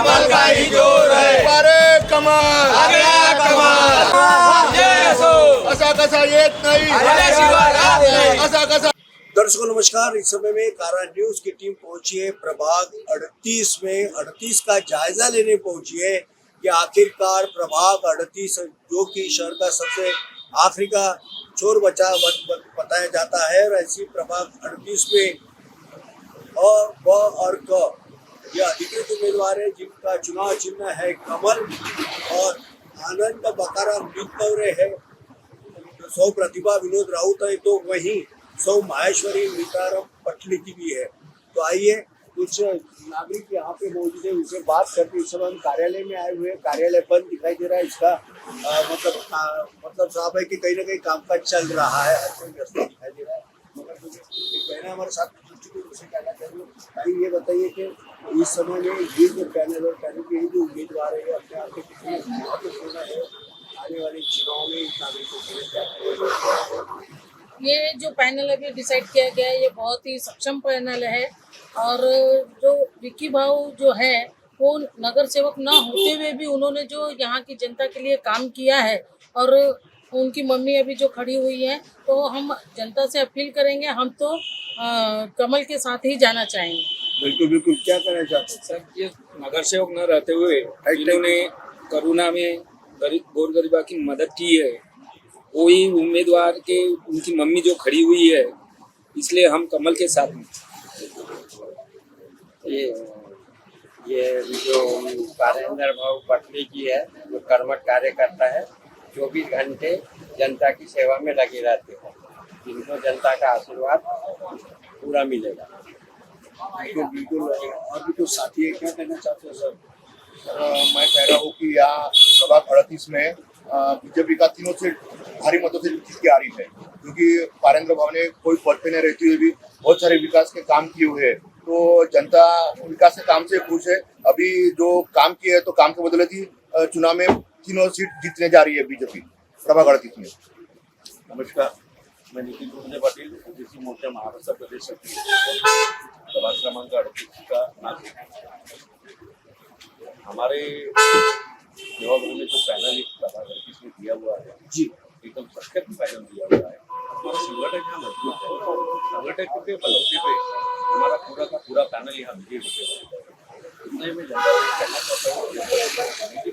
कमल का ही जोर है. अरे कमल अगला कमल. जय असो. असा कसा येत नाही, आल्याशिवाय राहत नाही. असा कसा. दर्शकों नमस्कार, इस समय में कारा न्यूज की टीम पहुंची है प्रभाग 38 में 38 का जायजा लेने पहुंची है कि आखिरकार प्रभाग 38 जो कि शहर का सबसे आखिरी का चोर बचा बताया जाता है, और ऐसी प्रभाग 38 में अ, ब और क ये अधिकृत उम्मीदवार है जिनका चुनाव चिन्ह है कमल, और आनंद बकाराम मितनवरे है, सौ प्रतिभा विनोद राउत है, तो वहीं सौ माहेश्वरी मीताराम पटली की भी है। तो आइए कुछ नागरिक यहाँ पे मौजूद है, उनसे बात करते हैं। इस समय हम कार्यालय में आए हुए हैं, कार्यालय बंद दिखाई दे रहा है। इसका मतलब साफ है कि कहीं ना कहीं कामकाज चल रहा है, व्यस्त दिखाई दे रहा है। मगर मुझे एक बहन हमारे साथ उसे कहना चाहिए भाई, ये बताइए कि इस समय में ये जो पैनल और पैनल के जो उम्मीदवार है अपने आप के कितने महत्वपूर्ण है आने वाले चुनाव में नागरिकों के लिए? ये जो पैनल अभी डिसाइड किया गया है, ये बहुत ही सक्षम पैनल है। और जो विक्की भाऊ जो है वो नगर सेवक ना होते हुए भी उन्होंने जो यहाँ की जनता के लिए काम किया है, और उनकी मम्मी अभी जो खड़ी हुई है, तो हम जनता से अपील करेंगे, हम तो कमल के साथ ही जाना चाहेंगे। बिल्कुल बिल्कुल, क्या कहना चाहते हैं? सर, ये नगर सेवक न रहते हुए इन्होंने करुणा में गोर गरीबा की मदद की है, वही उम्मीदवार के उनकी मम्मी जो खड़ी हुई है, इसलिए हम कमल के साथ हैं। ये जो कारेंद्र भाऊ पटली की है, जो कर्मठ कार्य करता है, 24 घंटे जनता की सेवा में लगे रहते हैं, जिनको जनता का आशीर्वाद पूरा मिलेगा। बिल्कुल बिल्कुल, और भी कुछ साथी है, क्या कहना चाहते हैं सर? मैं कह रहा हूँ कि यहाँ प्रभाग 38 में बीजेपी का तीनों से भारी मतों से जीत के आ रही है, क्योंकि कारेंद्र भाव ने कोई पद पे न रहते हुए भी बहुत सारे विकास के काम किए हुए हैं, तो जनता विकास के काम से खुश है। अभी जो काम किए है, तो काम के बदले थी चुनाव में तीनों सीट जीतने जा रही है बीजेपी प्रभाग 38 में। नमस्कार, मैं नितिन कुंजे पाटील, ओबीसी मोर्चा महाराष्ट्र प्रदेश सचिव, प्रभाग क्रमांक 38 का नागरिक। हमारे जवाबदारी में जो पैनल एक प्रभाग 38 में दिया हुआ है जी, एकदम सशक्त पैनल दिया हुआ है। हमारा संगठन यहाँ मजबूत है, संगठन के बलबूते पे हमारा पूरा का पूरा पैनल यहाँ विजय होते हैं। इतने में जनता से कहना चाहता हूँ क्योंकि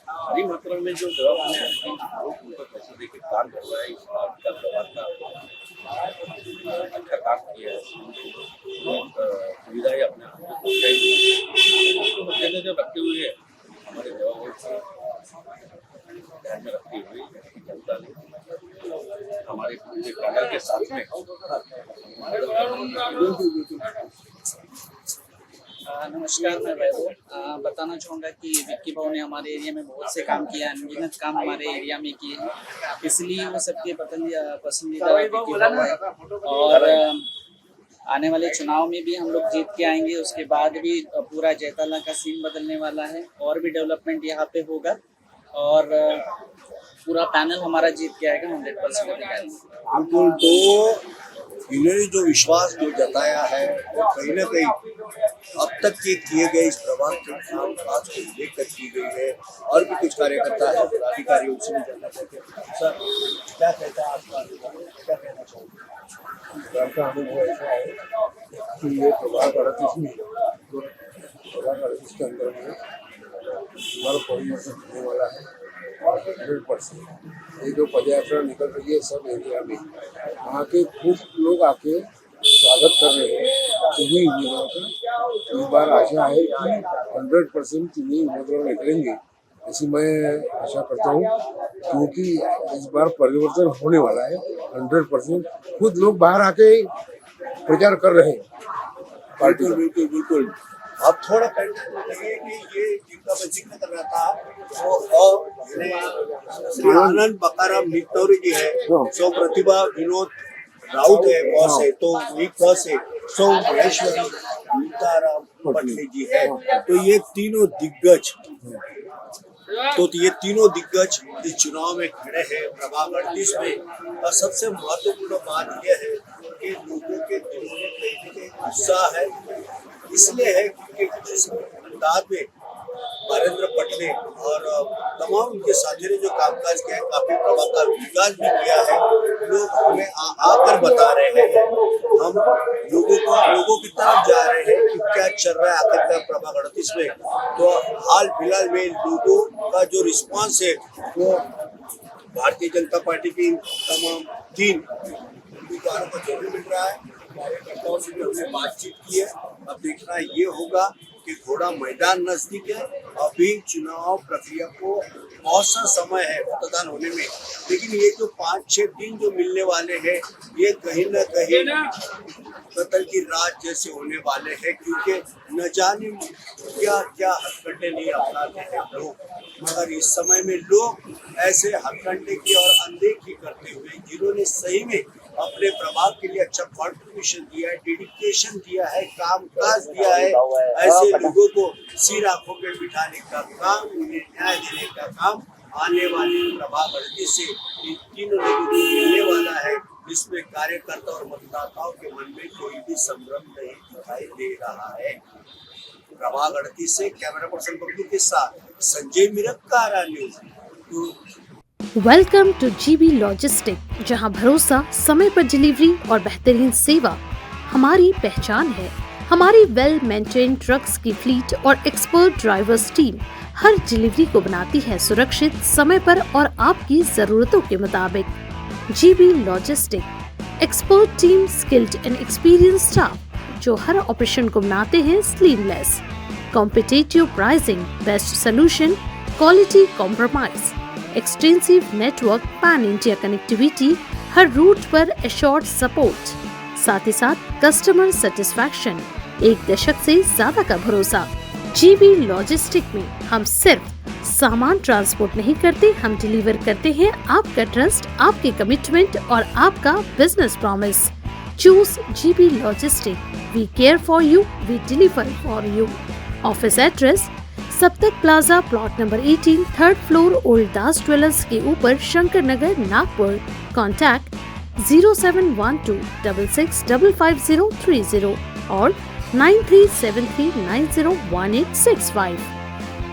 भारी मात्रा में जो जवाब हमें लोग उनको पैसे देकर काम कर रहा है, इस बात का जवाब का अच्छा काम किया है, सुविधाएं अपने हाथ में पहुँचाई रखते हुए हमारे जवाबों को ध्यान में रखते हुए जनता ने हमारे पूरे पैनल के साथ में नमस्कार, मैं वैभव बताना चाहूँगा कि विक्की भाऊ ने हमारे एरिया में बहुत से काम किया, अनगिनत काम हमारे एरिया में किए हैं, इसलिए वो सबके पसंदीदा विक्की भाऊ है। और आने वाले चुनाव में भी हम लोग जीत के आएंगे, उसके बाद भी पूरा जैताला का सीन बदलने वाला है, और भी डेवलपमेंट यहाँ पे होगा, और पूरा पैनल हमारा जीत के आएगा 100%। बिल्कुल, तो इन्होंने जो विश्वास जो जताया है वो कहीं ना कहीं अब तक के किए गए इस प्रभाग के काम काज को लेकर की गई है। और भी कुछ कार्यकर्ता है, पदाधिकारी, उनसे भी जानना चाहते हैं। सर, क्या कहता है आपका अनुभव, क्या कहना चाहोगे? आपका अनुभव ऐसा है कि ये प्रभाग 38 में प्रभाग 38 के अंदर में हमारा परिवर्तन होने वाला है, और 100% ये जो पदयात्रा निकल रही है सब एरिया में, वहाँ के खूब लोग आके स्वागत कर रहे हैं इन्हीं उम्मीदवारों का। इस बार आशा है कि 100% इन्हीं उम्मीदवार निकलेंगे, ऐसी मैं आशा करता हूँ, क्योंकि इस बार परिवर्तन होने वाला है। 100% खुद लोग बाहर आके प्रचार कर रहे हैं। बिल्कुल बिल्कुल बिल्कुल, आप थोड़ा बताइए कि ये जिनका मैं जिक्र कर रहा था वो श्री आनंद बकाराम मितनवरे जी है, सौ प्रतिभा विनोद राउत है बॉस है, तो से सौ माहेश्वरी मीताराम पटली जी है, तो ये तीनों दिग्गज इस चुनाव में खड़े हैं प्रभाग 38 में। और सबसे महत्वपूर्ण बात यह है कि लोगों के दिलों में कहीं ना कहीं गुस्सा है, इसलिए है कि जिस अंदाज में नरेंद्र पटले और तमाम उनके साथी ने जो कामकाज किया है, काफी प्रभाव का विकास भी किया है। लोग हमें आकर बता रहे हैं, हम लोगों की तरफ जा रहे हैं कि क्या चल रहा है आखिरकार प्रभाग 38 में। तो हाल फिलहाल में लोगों का जो रिस्पांस है वो भारतीय जनता पार्टी की तमाम 3 उम्मीदवारों को जो भी मिल रहा है, कार्यकर्ताओं से भी हमने बातचीत की है। अब देखना ये होगा कि घोड़ा मैदान नजदीक है, अभी चुनाव प्रक्रिया को बहुत सा समय है मतदान होने में, लेकिन ये जो 5-6 दिन जो मिलने वाले हैं ये कहीं न कहीं कत्ल की रात जैसे होने वाले हैं, क्योंकि न जाने क्या क्या हथकंडे नहीं अपनाते हैं लोग, मगर इस समय में लोग ऐसे हथकंडे की और अनदेखी करते हुए जिन्होंने सही में अपने प्रभाव के लिए अच्छा कॉन्ट्रीब्यूशन दिया है, डेडिकेशन दिया है, कामकाज दिया है, ऐसे लोगों को सिर आंखों पे बिठाने का काम, उन्हें न्याय देने का काम आने वाले प्रभाग 38 से इन 3 लोगों को मिलने वाला है, जिसमें कार्यकर्ता और मतदाताओं के मन में कोई भी संभ्रम नहीं दिखाई दे रहा है। प्रभाग 38 से कैमरा पर्सन बब्बू के साथ संजय मिरक, कारा news. Welcome two GB logistic, जहां भरोसा, समय पर डिलीवरी और बेहतरीन सेवा हमारी पहचान है। हमारी वेल मेंटेन ट्रक्स की फ्लीट और एक्सपर्ट ड्राइवर्स टीम हर डिलीवरी को बनाती है सुरक्षित, समय पर और आपकी जरूरतों के मुताबिक। GB logistic, expert team, skilled and experience staff जो हर ऑपरेशन को बनाते हैं seamless. Competitive pricing, best solution, quality compromise, extensive network, pan India connectivity, हर रूट पर एश्योर्ड सपोर्ट, साथ ही साथ कस्टमर सेटिस्फैक्शन, 1 दशक से ज्यादा का भरोसा। जीबी लॉजिस्टिक में हम सिर्फ सामान ट्रांसपोर्ट नहीं करते, हम डिलीवर करते हैं आपका ट्रस्ट, आपकी कमिटमेंट और आपका business promise. Choose GB logistic, we care for you, we deliver for you. Office address Saptak plaza, plot number 18, 3rd floor, old Das jewellers के ऊपर, शंकर नगर, नागपुर। कॉन्टैक्ट 0712 66555030 और 9373901865।